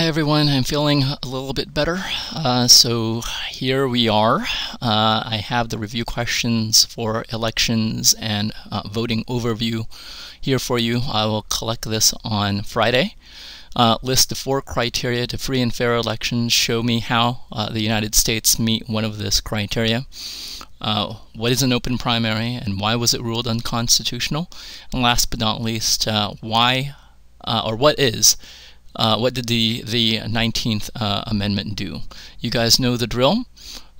everyone, I'm feeling a little bit better. So here we are. I have the review questions for elections and voting overview here for you. I will collect this on Friday. List the 4 criteria to free and fair elections. Show me how the United States meet one of this criteria. What is an open primary and why was it ruled unconstitutional? And last but not least, what did the 19th Amendment do? You guys know the drill,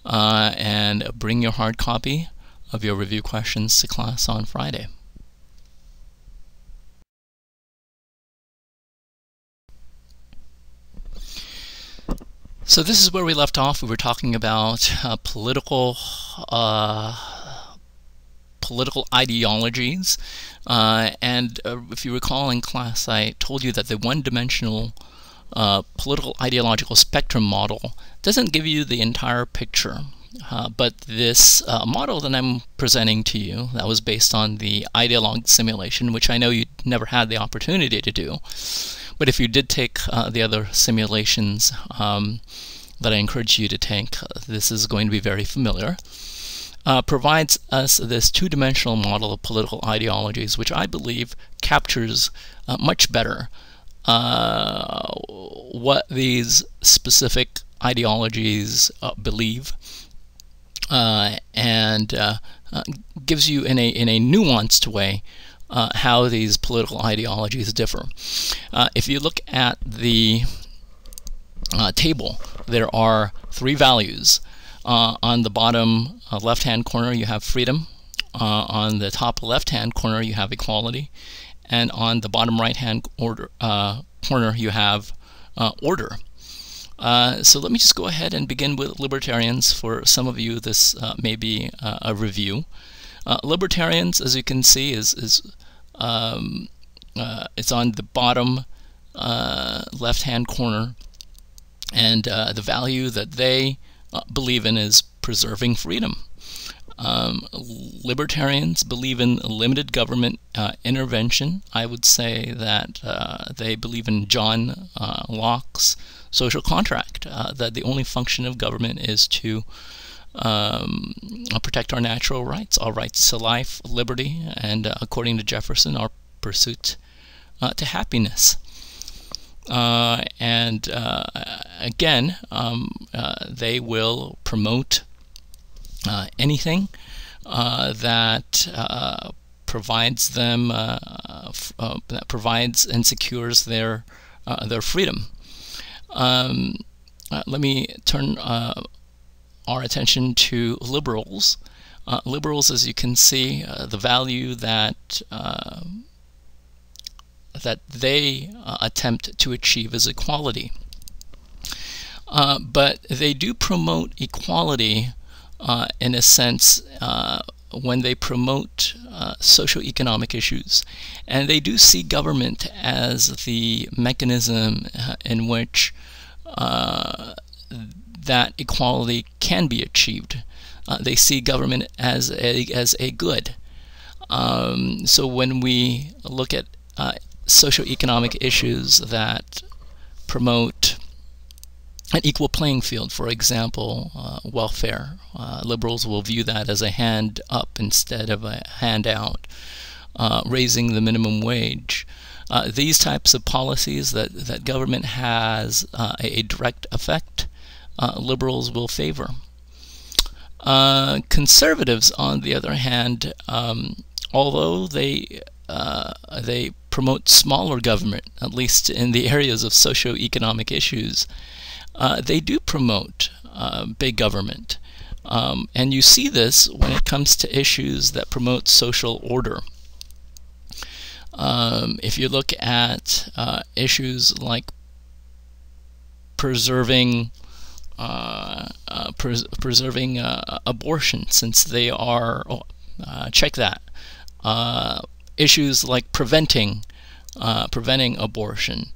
and bring your hard copy of your review questions to class on Friday. So this is where we left off. We were talking about political ideologies, and if you recall in class, I told you that the one-dimensional political ideological spectrum model doesn't give you the entire picture, but this model that I'm presenting to you, that was based on the ideologue simulation, which I know you never had the opportunity to do, but if you did take the other simulations that I encourage you to take, this is going to be very familiar. Provides us this two-dimensional model of political ideologies, which I believe captures much better what these specific ideologies believe, and gives you in a nuanced way how these political ideologies differ. If you look at the table, there are 3 values. On the bottom left-hand corner you have freedom, on the top left-hand corner you have equality, and on the bottom right-hand corner you have order. So let me just go ahead and begin with libertarians. For some of you this may be a review. Libertarians, as you can see, it's on the bottom left-hand corner, and the value that they believe in is preserving freedom. Libertarians believe in limited government intervention. I would say that they believe in John Locke's social contract, that the only function of government is to protect our natural rights, our rights to life, liberty, and according to Jefferson, our pursuit to happiness. Again, they will promote anything that provides them, that provides and secures their freedom. Let me turn our attention to liberals. Liberals, as you can see, the value that they attempt to achieve is equality. But they do promote equality in a sense when they promote socioeconomic issues. And they do see government as the mechanism in which that equality can be achieved. They see government as a good. So when we look at socioeconomic issues that promote an equal playing field, for example, welfare, liberals will view that as a hand up instead of a handout. Raising the minimum wage. These types of policies that government has a direct effect, liberals will favor. Conservatives, on the other hand, although they promote smaller government, at least in the areas of socio-economic issues, they do promote big government. And you see this when it comes to issues that promote social order. If you look at issues like preserving abortion, since they are, check that, issues like preventing abortion.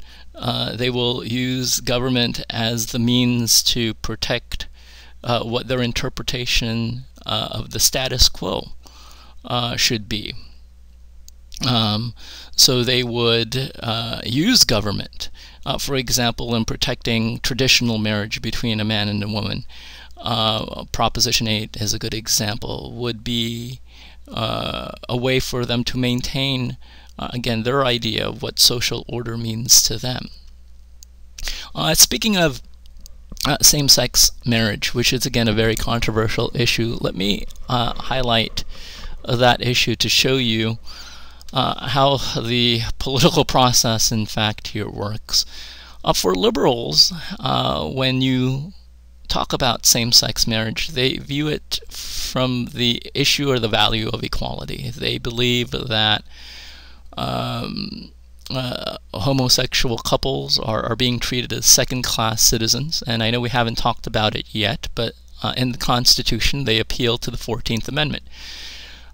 They will use government as the means to protect what their interpretation of the status quo should be. So they would use government For example, in protecting traditional marriage between a man and a woman, Proposition 8 is a good example, would be a way for them to maintain, again, their idea of what social order means to them. Speaking of same-sex marriage, which is again a very controversial issue, let me highlight that issue to show you how the political process in fact here works. For liberals, when you talk about same-sex marriage, they view it from the issue or the value of equality. They believe that homosexual couples are being treated as second-class citizens, and I know we haven't talked about it yet, but in the Constitution they appeal to the 14th Amendment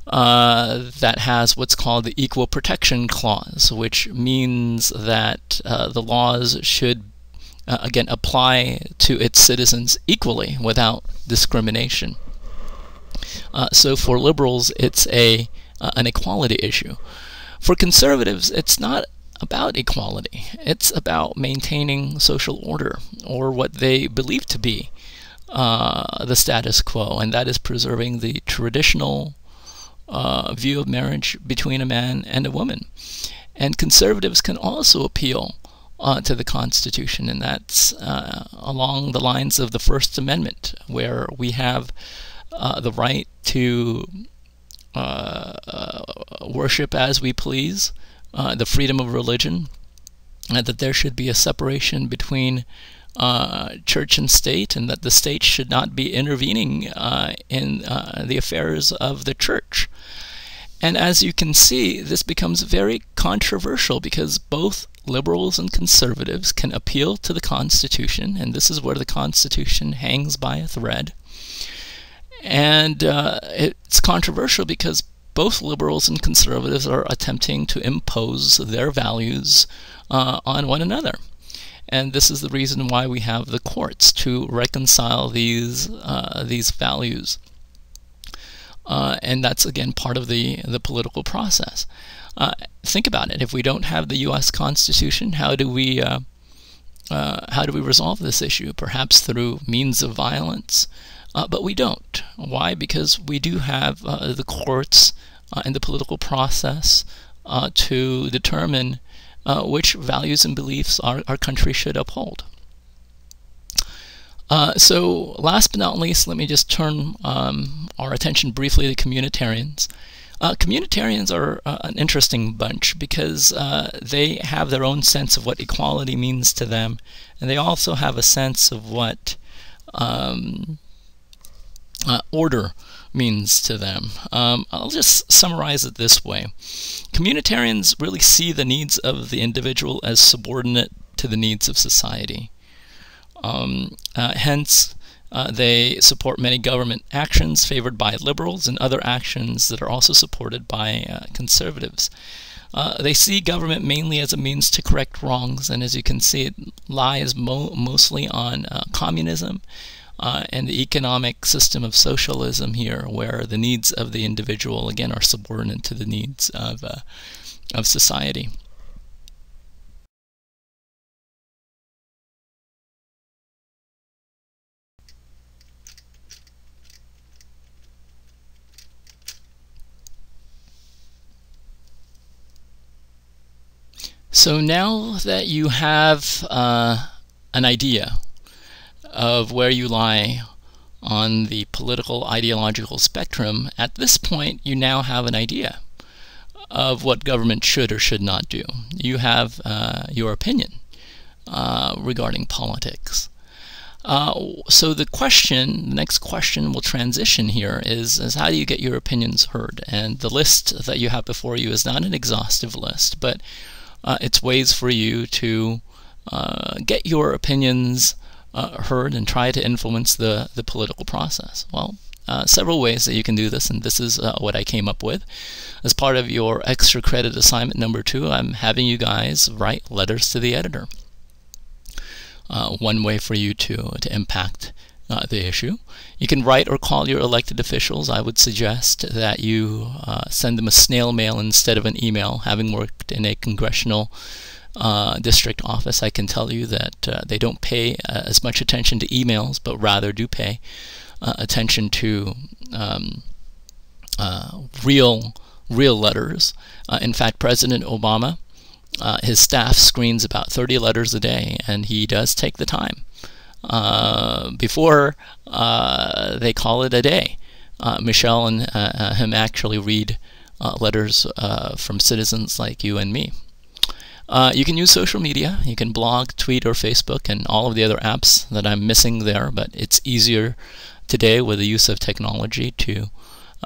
that has what's called the Equal Protection Clause, which means that the laws should again apply to its citizens equally without discrimination. So for liberals it's an equality issue. For conservatives, it's not about equality. It's about maintaining social order, or what they believe to be the status quo, and that is preserving the traditional view of marriage between a man and a woman. And conservatives can also appeal to the Constitution, and that's along the lines of the First Amendment, where we have the right to worship as we please, the freedom of religion, that there should be a separation between church and state, and that the state should not be intervening in the affairs of the church. And as you can see, this becomes very controversial because both liberals and conservatives can appeal to the Constitution, and this is where the Constitution hangs by a thread. And it's controversial because both liberals and conservatives are attempting to impose their values on one another. And this is the reason why we have the courts, to reconcile these values. And that's, again, part of the political process. Think about it. If we don't have the U.S. Constitution, how do we resolve this issue? Perhaps through means of violence. But we don't. Why? Because we do have the courts and the political process to determine which values and beliefs our country should uphold. So last but not least, let me just turn our attention briefly to communitarians. Communitarians are an interesting bunch because they have their own sense of what equality means to them, and they also have a sense of what order means to them. I'll just summarize it this way. Communitarians really see the needs of the individual as subordinate to the needs of society. Hence, they support many government actions favored by liberals and other actions that are also supported by conservatives. They see government mainly as a means to correct wrongs, and as you can see, it lies mostly on communism and the economic system of socialism here, where the needs of the individual, again, are subordinate to the needs of society. So now that you have an idea of where you lie on the political ideological spectrum, at this point you now have an idea of what government should or should not do. You have your opinion regarding politics. So the next question will transition here is how do you get your opinions heard? And the list that you have before you is not an exhaustive list, but it's ways for you to get your opinions heard and try to influence the political process. Well, several ways that you can do this, and this is what I came up with. As part of your extra credit assignment number 2, I'm having you guys write letters to the editor. One way for you to impact the issue. You can write or call your elected officials. I would suggest that you send them a snail mail instead of an email, having worked in a congressional district office, I can tell you that they don't pay as much attention to emails, but rather do pay attention to real letters. In fact, President Obama, his staff screens about 30 letters a day, and he does take the time before they call it a day. Michelle and him actually read letters from citizens like you and me. You can use social media. You can blog, tweet, or Facebook, and all of the other apps that I'm missing there, but it's easier today with the use of technology to,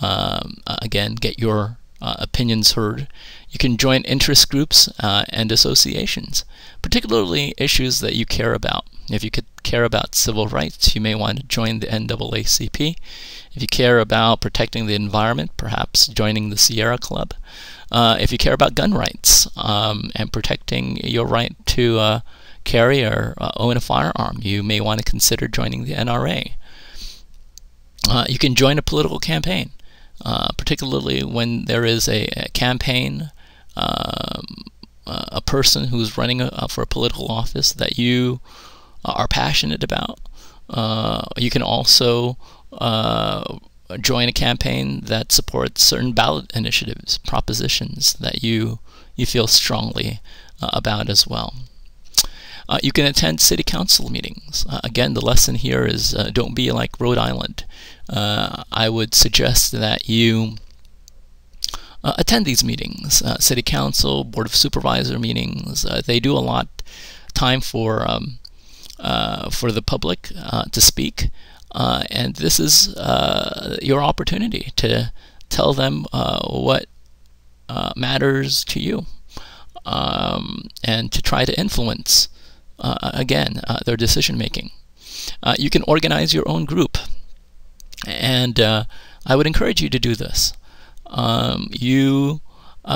again, get your opinions heard. You can join interest groups and associations, particularly issues that you care about. If you could care about civil rights, you may want to join the NAACP. If you care about protecting the environment, perhaps joining the Sierra Club. If you care about gun rights and protecting your right to carry or own a firearm, you may want to consider joining the NRA. You can join a political campaign, particularly when there is a campaign, a person who's running for a political office that you are passionate about. You can also join a campaign that supports certain ballot initiatives, propositions that you feel strongly about as well. You can attend city council meetings. Again, the lesson here is don't be like Rhode Island. I would suggest that you attend these meetings. City council, board of supervisor meetings. They do a lot time for the public to speak. And this is your opportunity to tell them what matters to you, and to try to influence, again, their decision making. You can organize your own group, and I would encourage you to do this. You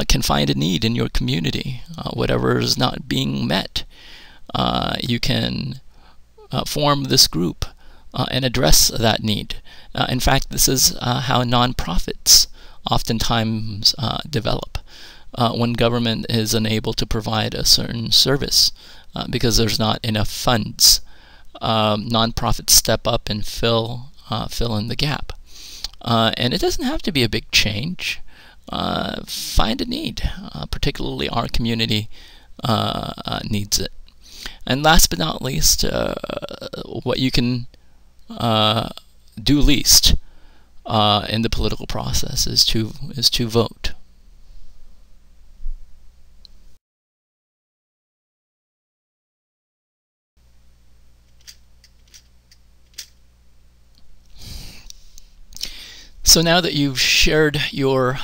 can find a need in your community, whatever is not being met. You can form this group and address that need. In fact, this is how nonprofits oftentimes develop when government is unable to provide a certain service because there's not enough funds. Nonprofits step up and fill in the gap. And it doesn't have to be a big change. Find a need, particularly our community needs it. And last but not least, what you can do least in the political process is to vote. So now that you've shared your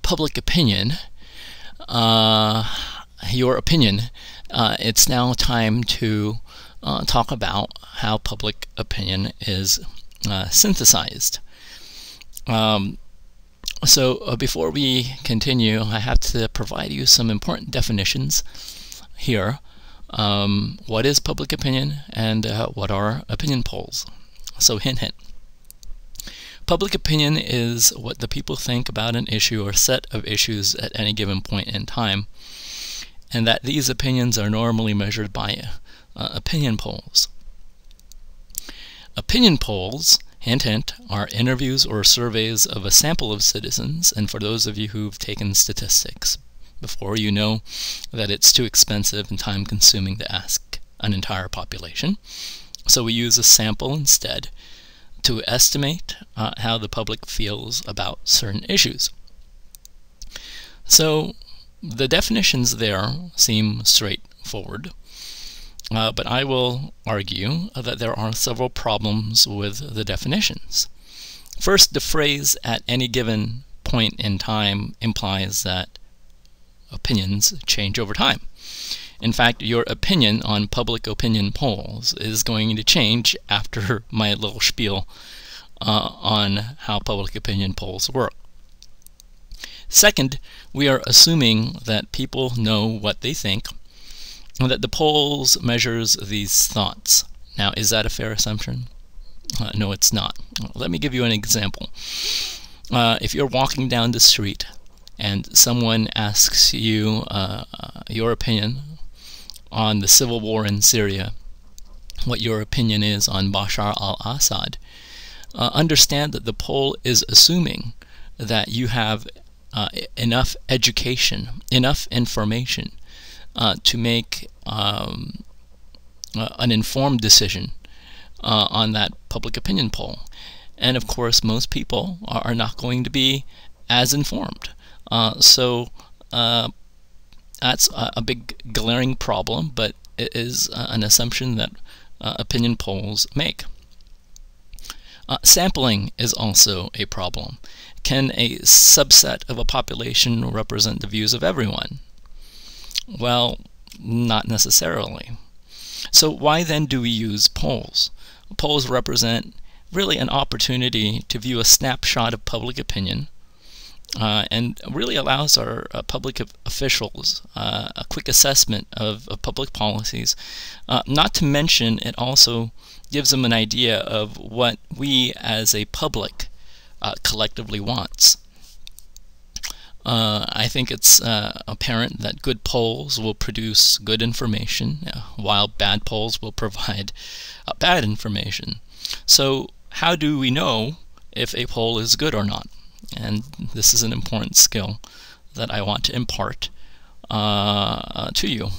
public opinion, it's now time to talk about how public opinion is synthesized. So before we continue, I have to provide you some important definitions here. What is public opinion, and what are opinion polls? So hint, hint. Public opinion is what the people think about an issue or set of issues at any given point in time, and that these opinions are normally measured by opinion polls. Opinion polls, hint hint, are interviews or surveys of a sample of citizens, and for those of you who've taken statistics before, you know that it's too expensive and time-consuming to ask an entire population, so we use a sample instead to estimate how the public feels about certain issues. So the definitions there seem straightforward, but I will argue that there are several problems with the definitions. First, the phrase "at any given point in time" implies that opinions change over time. In fact, your opinion on public opinion polls is going to change after my little spiel on how public opinion polls work. Second, we are assuming that people know what they think, and that the polls measures these thoughts. Now, is that a fair assumption? No, it's not. Let me give you an example. If you're walking down the street and someone asks you your opinion on the civil war in Syria, what your opinion is on Bashar al-Assad, understand that the poll is assuming that you have enough education, enough information to make an informed decision on that public opinion poll. And of course, most people are not going to be as informed. So that's a big glaring problem, but it is an assumption that opinion polls make. Sampling is also a problem. Can a subset of a population represent the views of everyone? Well, not necessarily. So why then do we use polls? Polls represent really an opportunity to view a snapshot of public opinion, and really allows our public officials a quick assessment of public policies. Not to mention, it also gives them an idea of what we as a public collectively wants. I think it's apparent that good polls will produce good information, while bad polls will provide bad information. So how do we know if a poll is good or not? And this is an important skill that I want to impart to you.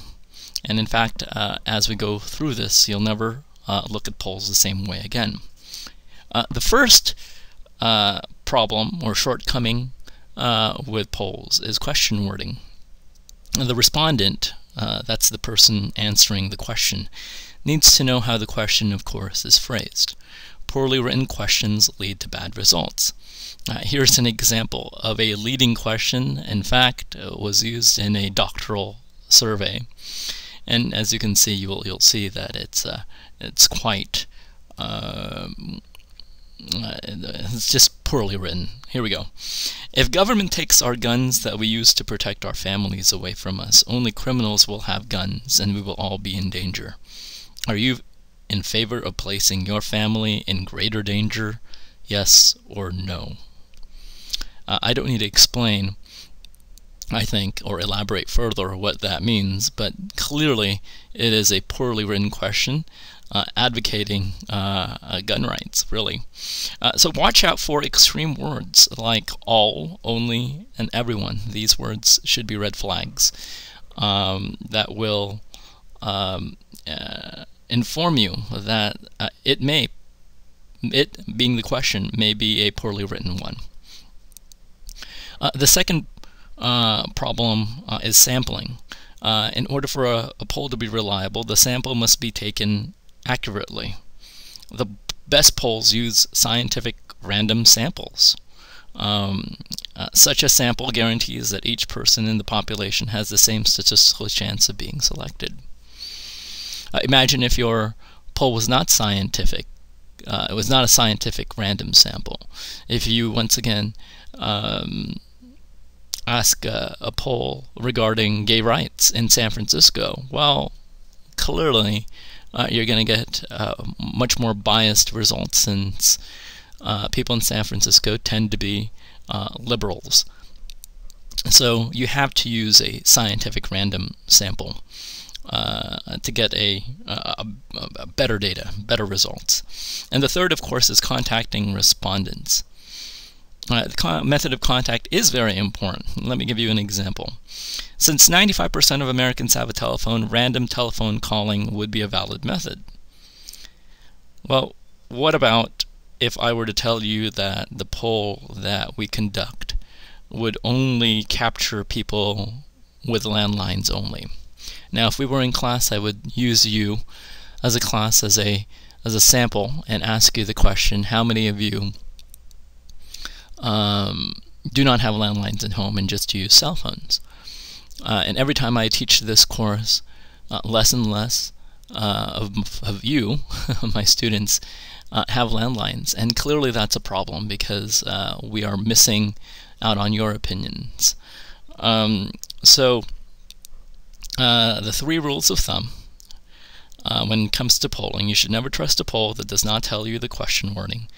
And in fact, as we go through this, you'll never look at polls the same way again. The first problem or shortcoming with polls is question wording. The respondent, that's the person answering the question, needs to know how the question, of course, is phrased. Poorly written questions lead to bad results. Here's an example of a leading question. In fact, it was used in a doctoral survey, and as you can see, you'll see that it's quite it's just poorly written. Here we go. If government takes our guns that we use to protect our families away from us, only criminals will have guns, and we will all be in danger. Are you in favor of placing your family in greater danger? Yes or no? I don't need to explain, I think, or elaborate further what that means, but clearly it is a poorly written question advocating gun rights, really. So watch out for extreme words like all, only, and everyone. These words should be red flags that will inform you that it being the question may be a poorly written one. The second problem is sampling. In order for a poll to be reliable, the sample must be taken accurately. The best polls use scientific random samples. Such a sample guarantees that each person in the population has the same statistical chance of being selected. Imagine if your poll was not scientific. It was not a scientific random sample. If you, once again, ask a poll regarding gay rights in San Francisco, well, clearly you're going to get much more biased results, since people in San Francisco tend to be liberals. So you have to use a scientific random sample to get a better data, better results. And the third, of course, is contacting respondents. The method of contact is very important. Let me give you an example. Since 95% of Americans have a telephone, random telephone calling would be a valid method. Well, what about if I were to tell you that the poll that we conduct would only capture people with landlines only? Now, if we were in class, I would use you as a class as a sample and ask you the question: how many of you do not have landlines at home and just use cell phones? And every time I teach this course, less and less of you, my students, have landlines, and clearly that's a problem, because we are missing out on your opinions. So the three rules of thumb when it comes to polling: you should never trust a poll that does not tell you the question wording,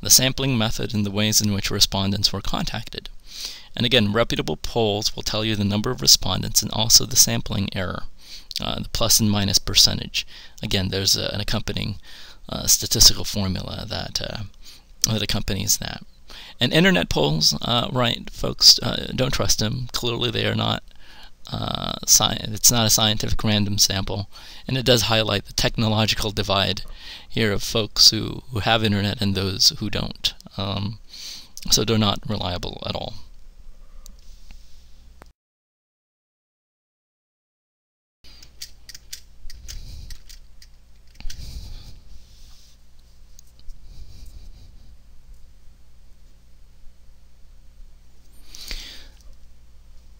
the sampling method, and the ways in which respondents were contacted. And again, reputable polls will tell you the number of respondents and also the sampling error. the plus and minus percentage. Again, there's an accompanying statistical formula that accompanies that. And internet polls, right, folks, don't trust them. Clearly they are not it's not a scientific random sample, and it does highlight the technological divide here of folks who have internet and those who don't. So they're not reliable at all.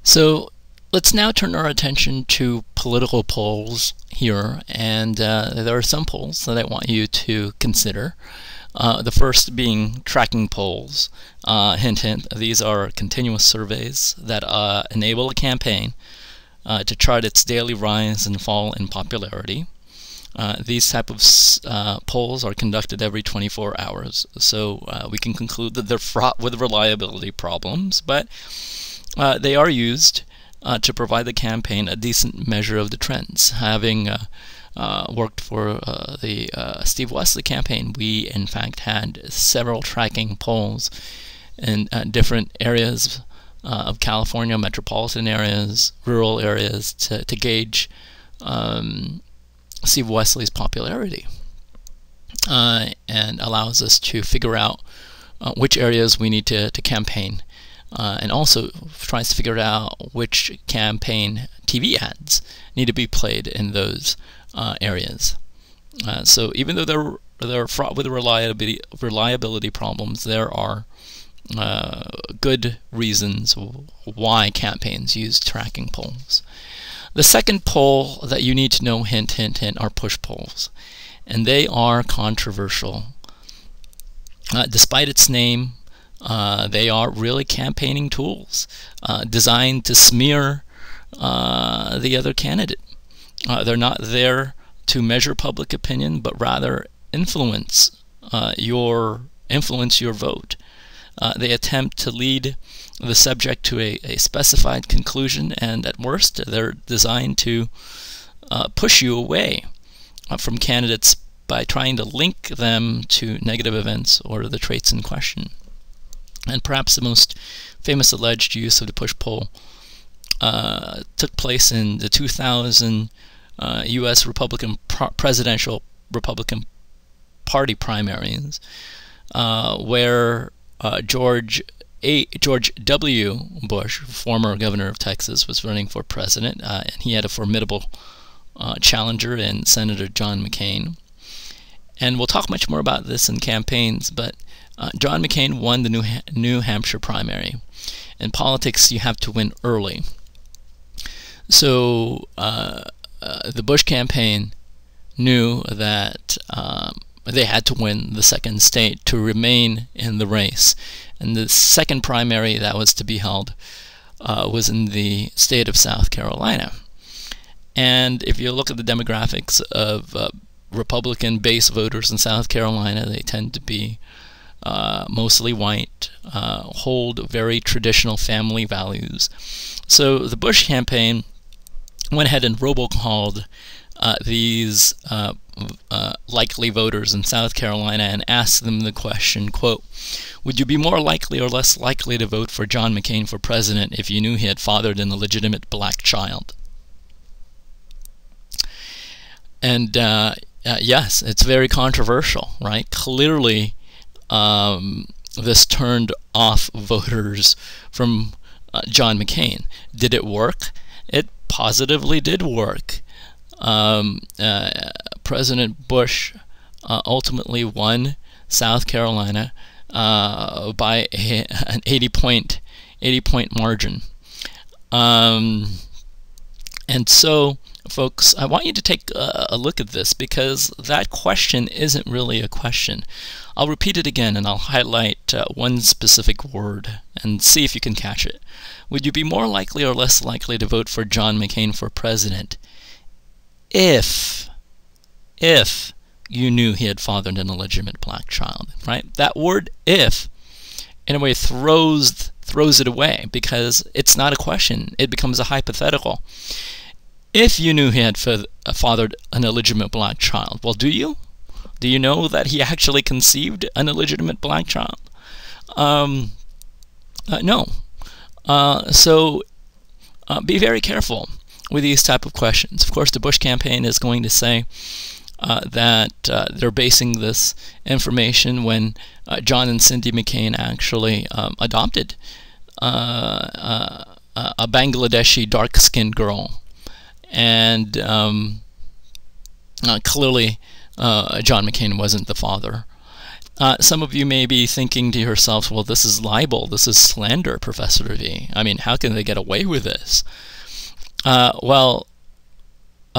So let's now turn our attention to political polls here, and there are some polls that I want you to consider. The first being tracking polls. Hint, hint, these are continuous surveys that enable a campaign to chart its daily rise and fall in popularity. These type of polls are conducted every 24 hours, so we can conclude that they're fraught with reliability problems, but they are used to provide the campaign a decent measure of the trends. Having worked for the Steve Wesley campaign, we in fact had several tracking polls in different areas of California, metropolitan areas, rural areas, to gauge Steve Wesley's popularity, and allows us to figure out which areas we need to campaign. And also tries to figure out which campaign TV ads need to be played in those areas. So even though they're fraught with reliability problems, there are good reasons why campaigns use tracking polls. The second poll that you need to know, hint, hint, hint, are push polls, and they are controversial. Despite its name, they are really campaigning tools designed to smear the other candidate. They're not there to measure public opinion, but rather influence your vote. They attempt to lead the subject to a specified conclusion, and at worst, they're designed to push you away from candidates by trying to link them to negative events or the traits in question. And perhaps the most famous alleged use of the push poll took place in the 2000 U.S. presidential Republican Party primaries, where George W. Bush, former governor of Texas, was running for president, and he had a formidable challenger in Senator John McCain. And we'll talk much more about this in campaigns, but John McCain won the New Hampshire primary. In politics, you have to win early. So the Bush campaign knew that they had to win the second state to remain in the race. And the second primary that was to be held was in the state of South Carolina. And if you look at the demographics of Republican base voters in South Carolina, they tend to be mostly white, hold very traditional family values. So the Bush campaign went ahead and robocalled these likely voters in South Carolina and asked them the question, quote, "Would you be more likely or less likely to vote for John McCain for president if you knew he had fathered an illegitimate black child?" And yes, it's very controversial, right? Clearly, this turned off voters from John McCain. Did it work? It positively did work. President Bush ultimately won South Carolina by an 80-point margin. And so, folks, I want you to take a look at this, because that question isn't really a question. I'll repeat it again, and I'll highlight one specific word and see if you can catch it. Would you be more likely or less likely to vote for John McCain for president if you knew he had fathered an illegitimate black child, right? That word "if" in a way throws it away, because it's not a question. It becomes a hypothetical. if you knew he had fathered an illegitimate black child. Well, do you? Do you know that he actually conceived an illegitimate black child? No. So be very careful with these type of questions. Of course, the Bush campaign is going to say that they're basing this information when John and Cindy McCain actually adopted a Bangladeshi dark-skinned girl, and clearly John McCain wasn't the father. Some of you may be thinking to yourselves, well, this is libel, this is slander, Professor V. I mean, how can they get away with this? Well,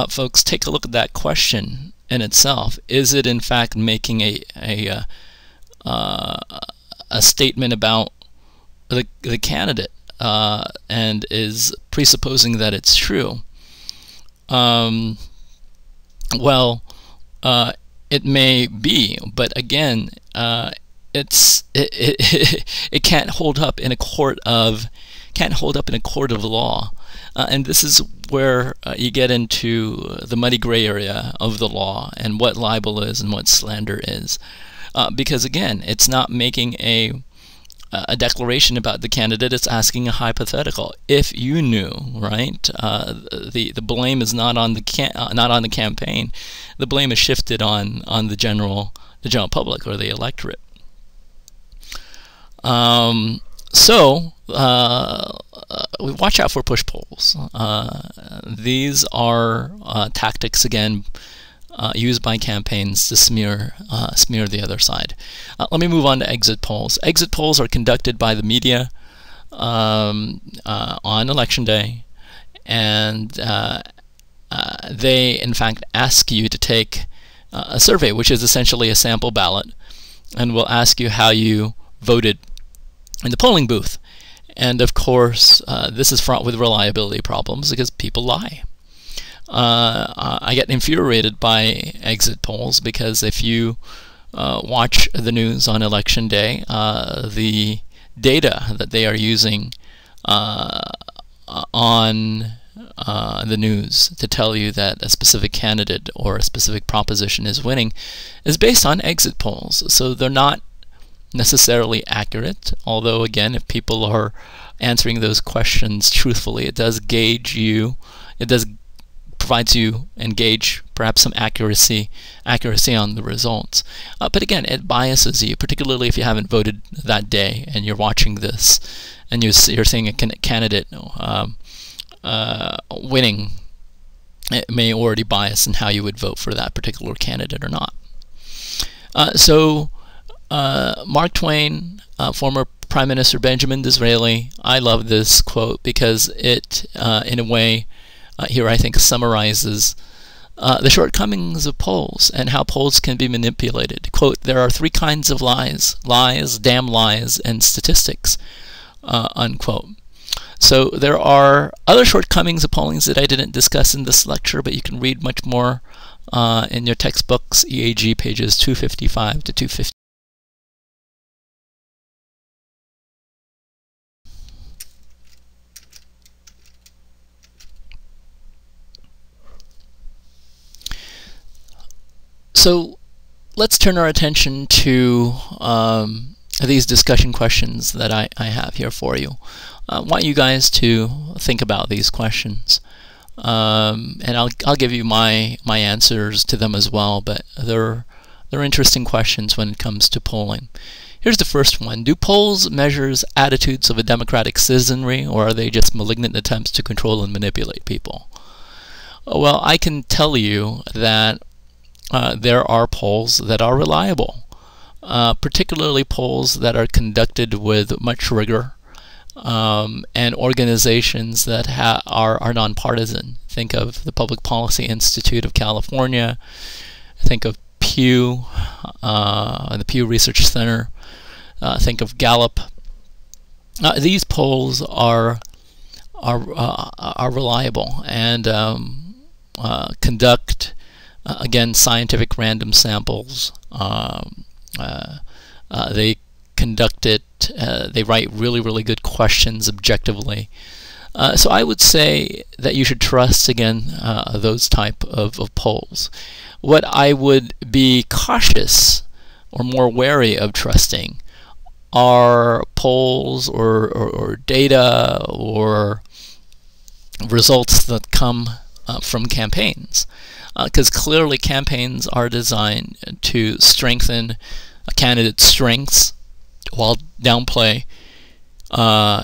folks, take a look at that question in itself. Is it in fact making a statement about the candidate, and is presupposing that it's true? Well, it may be, but again, it can't hold up in a court of law, and this is where you get into the muddy gray area of the law and what libel is and what slander is, because again, it's not making a declaration about the candidate, it's asking a hypothetical. If you knew, right? The blame is not on the campaign. The blame is shifted on the general public or the electorate. So watch out for push polls. These are tactics, again, used by campaigns to smear the other side. Let me move on to exit polls. Exit polls are conducted by the media on election day, and they in fact ask you to take a survey, which is essentially a sample ballot, and will ask you how you voted in the polling booth. And of course, this is fraught with reliability problems because people lie. I get infuriated by exit polls because if you watch the news on election day, the data that they are using on the news to tell you that a specific candidate or a specific proposition is winning is based on exit polls. So they're not necessarily accurate, although again, if people are answering those questions truthfully, it does gauge you, it does provides you and gauge perhaps some accuracy on the results. But again, it biases you, particularly if you haven't voted that day and you're watching this and you're seeing a candidate winning. It may already bias in how you would vote for that particular candidate or not. So Mark Twain, former Prime Minister Benjamin Disraeli, I love this quote because it, in a way, here I think summarizes the shortcomings of polls and how polls can be manipulated. Quote, "There are three kinds of lies: lies, damn lies, and statistics," unquote. So there are other shortcomings of polling that I didn't discuss in this lecture, but you can read much more in your textbooks, EAG pages 255 to 250. So let's turn our attention to these discussion questions that I have here for you. I want you guys to think about these questions, and I'll give you my answers to them as well. But they're interesting questions when it comes to polling. Here's the first one: do polls measure attitudes of a democratic citizenry, or are they just malignant attempts to control and manipulate people? Well, I can tell you that there are polls that are reliable, particularly polls that are conducted with much rigor, and organizations that are nonpartisan. Think of the Public Policy Institute of California. Think of Pew, the Pew Research Center. Think of Gallup. These polls are reliable and conduct again scientific random samples. They conduct it. They write really good questions objectively. So I would say that you should trust, again, those type of polls. What I would be cautious or more wary of trusting are polls or data or results that come from campaigns, because clearly campaigns are designed to strengthen a candidate's strengths while downplay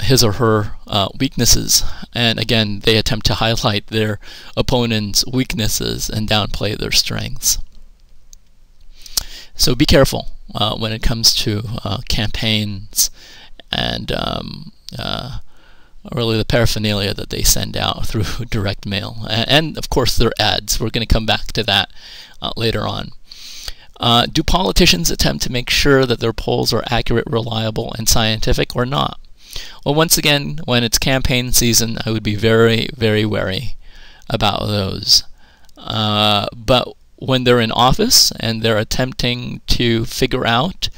his or her weaknesses. And again, they attempt to highlight their opponent's weaknesses and downplay their strengths. So be careful when it comes to campaigns and really the paraphernalia that they send out through direct mail, and of course their ads. We're going to come back to that later on. Do politicians attempt to make sure that their polls are accurate, reliable, and scientific, or not? Well, once again, when it's campaign season, I would be very, very wary about those. But when they're in office and they're attempting to figure out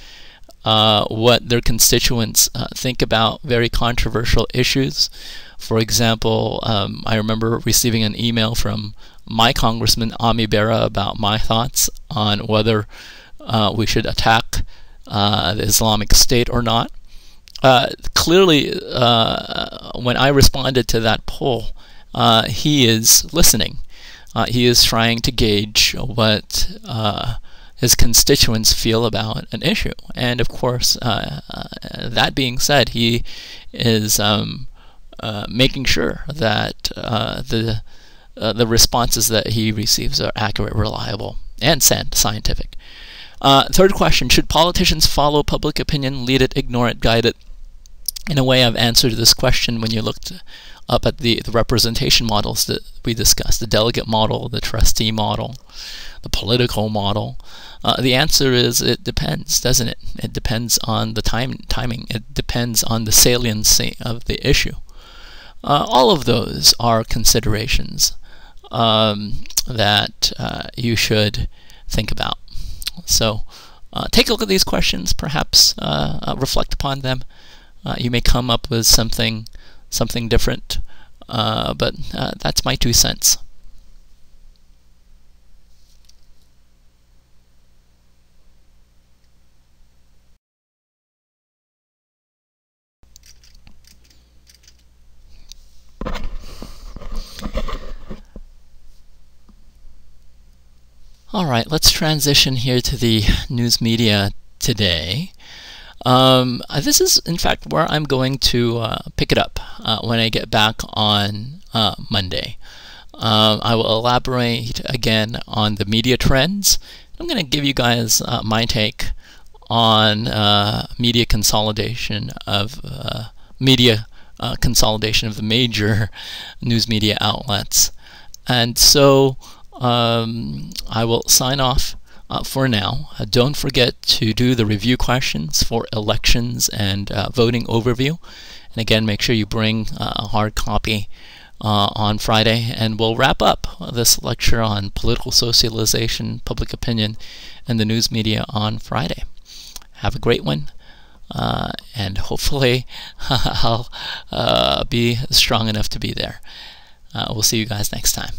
what their constituents think about very controversial issues. For example, I remember receiving an email from my Congressman Ami Bera about my thoughts on whether we should attack the Islamic State or not. Clearly, when I responded to that poll, he is listening. He is trying to gauge what his constituents feel about an issue. And of course, that being said, he is making sure that the responses that he receives are accurate, reliable, and scientific. Third question, should politicians follow public opinion, lead it, ignore it, guide it? In a way, I've answered this question when you looked up at the representation models that we discussed, the delegate model, the trustee model, the political model. The answer is it depends, doesn't it? It depends on the timing. It depends on the saliency of the issue. All of those are considerations that you should think about. So take a look at these questions, perhaps reflect upon them. You may come up with something different, but that's my 2 cents. All right, let's transition here to the news media today. This is, in fact, where I'm going to pick it up when I get back on Monday. I will elaborate again on the media trends. I'm going to give you guys my take on media consolidation of the major news media outlets. And so I will sign off for now. Don't forget to do the review questions for elections and voting overview. And again, make sure you bring a hard copy on Friday, and we'll wrap up this lecture on political socialization, public opinion, and the news media on Friday. Have a great one, and hopefully I'll be strong enough to be there. We'll see you guys next time.